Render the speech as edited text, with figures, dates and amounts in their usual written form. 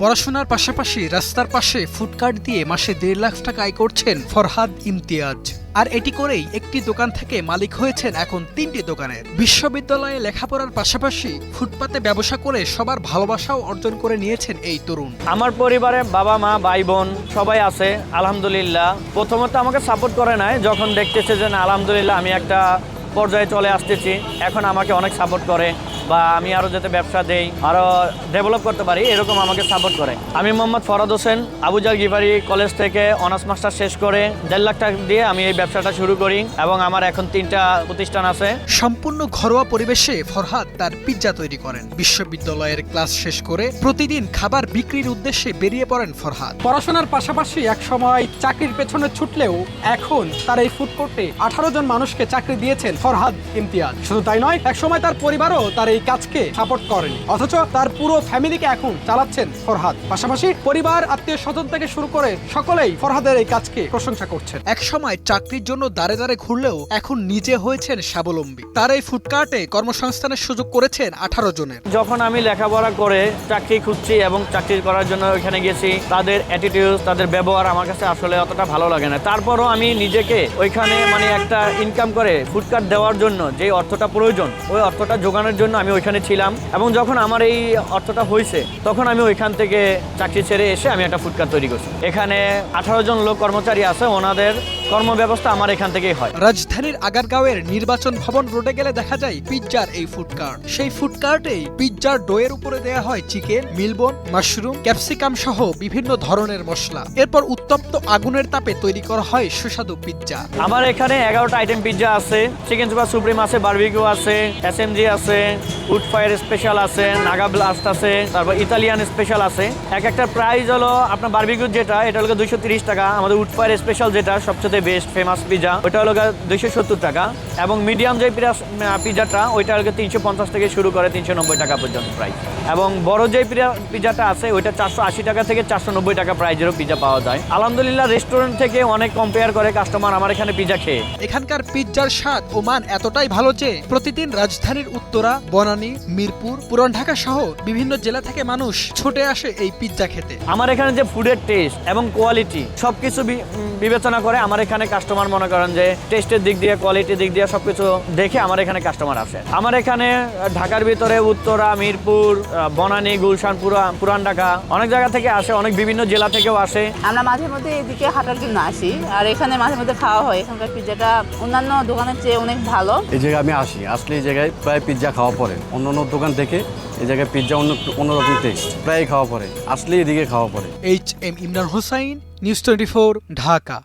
পড়াশোনার পাশাপাশি রাস্তার পাশে ফুডকার্ট দিয়ে মাসে ১.৫ লাখ টাকা আয় করছেন ফরহাদ ইমতিয়াজ। আর এটি করেই একটি দোকান থেকে মালিক হয়েছেন এখন ৩টি দোকানের। বিশ্ববিদ্যালয়ে লেখাপড়ার পাশাপাশি ফুটপাতে ব্যবসা করে সবার ভালোবাসাও অর্জন করে নিয়েছেন এই তরুণ। আমার পরিবারে বাবা মা ভাই বোন সবাই আছে আলহামদুলিল্লাহ। প্রথমত আমাকে সাপোর্ট করে নাই, যখন দেখতেছে যে না আলহামদুলিল্লাহ আমি একটা পর্যায়ে চলে আসতেছি, এখন আমাকে অনেক সাপোর্ট করে বা আমি আরও যাতে ব্যবসা দেই আরও ডেভেলপ করতে পারি এরকম আমাকে সাপোর্ট করে। আমি মোহাম্মদ ফরহাদ হোসেন আবুজার গিফারি কলেজ থেকে অনার্স মাস্টার শেষ করে ১.৫ লাখ টাকা দিয়ে আমি এই ব্যবসাটা শুরু করি এবং আমার এখন ৩টা প্রতিষ্ঠান আছে। সম্পূর্ণ ঘরোয়া পরিবেশে ফরহাদ তার পিৎজা তৈরি করেন। বিশ্ববিদ্যালয়ের ক্লাস শেষ করে প্রতিদিন খাবার বিক্রির উদ্দেশ্যে বেরিয়ে পড়েন ফরহাদ। পড়াশোনার পাশাপাশি একসময় চাকরির পেছনে ছুটলেও এখন তার এই ফুড কোর্টে ১৮ জন মানুষকে চাকরি দিয়েছেন ফরহাদ ইমতিয়াজ। শুধু তাই নয়, একসময় তার পরিবারও তার এই কাজকে সাপোর্ট করেনি, অথচ তার পুরো ফ্যামিলিকে এখন চালাচ্ছেন ফরহাদ। পাশাপাশি পরিবার আত্মীয় স্বজন থেকে শুরু করে সকলেই ফরহাদের এই কাজকে প্রশংসা করছেন। একসময় চাকরির জন্য দাঁড়ে দাঁড়ে ঘুরলেও এখন নিজে হয়েছেন স্বাবলম্বী। তার এই ফুডকার্টে কর্মসংস্থানের সুযোগ করেছেন ১৮ জনের। যখন আমি লেখাপড়া করে চাকরি খুঁজছি এবং চাকরি করার জন্য ওইখানে গেছি, তাদের অ্যাটিটিউড তাদের ব্যবহার আমার কাছে আসলে অতটা ভালো লাগে না। তারপরও আমি নিজেকে ওইখানে একটা ইনকাম করে ফুডকার্ট দেওয়ার জন্য যে অর্থটা প্রয়োজন ওই অর্থটা জোগানোর জন্য আমি ওইখানে ছিলাম এবং যখন আমার এই অর্থটা হয়েছে তখন আমি ওইখান থেকে চাকরি ছেড়ে এসে আমি একটা ফুডকার্ট তৈরি করছি। এখানে ১৮ জন লোক কর্মচারী আছে, ওনাদের কর্মব্যবস্থা আমার এখান থেকেই হয়। রাজধানীর আগারগাঁওয়ের নির্বাচন ভবন রোডে গেলে দেখা যায় পিৎজার এই ফুডকার্ট। সেই ফুডকার্টেই পিৎজার ডোয়ের উপরে দেয়া হয় চিকেন, মিলবোন, মাশরুম, ক্যাপসিকাম সহ বিভিন্ন ধরনের মশলা। এরপর উত্তপ্ত আগুনের তাপে তৈরি করা হয় সুস্বাদু পিৎজা। আমার এখানে 11টা আইটেম পিৎজা আছে, চিকেন সুপার সুপ্রিম আছে, বারবিকিউ আছে, এসএমজি আছে, উড ফায়ার স্পেশাল আছে, নাগা ব্লাস্ট আছে, তারপর ইতালিয়ান স্পেশাল আছে। একটা প্রাইস হলো আপনার বারবিকিউ যেটা এটা হলো 230 টাকা, আমাদের উড ফায়ার স্পেশাল যেটা সবচেয়ে বেস্ট ফেমাস পিৎজা ওটা হলো 270 টাকা এবং মিডিয়াম যে পিৎজাটা ওইটা হলো 350 থেকে শুরু করে 390 টাকা পর্যন্ত প্রাইস, এবং বড় যে পিৎজাটা আছে ওইটা 480 টাকা থেকে 490 টাকা প্রাইজেরও পিৎজা পাওয়া যায়। আলহামদুলিল্লাহ রেস্টুরেন্ট থেকে অনেক কম্পেয়ার করে কাস্টমার আমার এখানে পিৎজা খেয়ে। এখানকার পিৎজার স্বাদ ও মান এতটাই ভালো যে প্রতিদিন রাজধানীর উত্তরা, বনানী, মিরপুর, পুরান ঢাকা সহ বিভিন্ন জেলা থেকে মানুষ ছুটে আসে এই পিৎজা খেতে। আমার এখানে যে ফুডের টেস্ট এবং কোয়ালিটি সবকিছু বিবেচনা করে আমার এখানে কাস্টমার মনে করেন যে টেস্টের দিক দিয়ে কোয়ালিটির দিক দিয়ে সবকিছু দেখে আমার এখানে কাস্টমার আসে। আমার এখানে ঢাকার ভিতরে উত্তরা, মিরপুর, বনানী, গুলশান, পুরান ঢাকা অনেক জায়গা থেকে আসে, অনেক বিভিন্ন জেলা থেকেও আসে। আমরা মাঝে মধ্যে এদিকে হাঁটার জন্য আসি আর এখানে মাঝে মধ্যে খাওয়া হয়। এখানকার পিৎজাটা অন্যান্য দোকানের চেয়ে অনেক ভালো। এই জায়গায় আমি আসলে এই জায়গায় প্রায় পিৎজা খাওয়া পড়ে অন্য দোকান থেকে এই জায়গায় পিৎজা অন্যরকম টেস্ট প্রায় খাওয়া পড়ে, আসলে এদিকে খাওয়া পড়ে। HM Imran Hossain, news 24, Dhaka.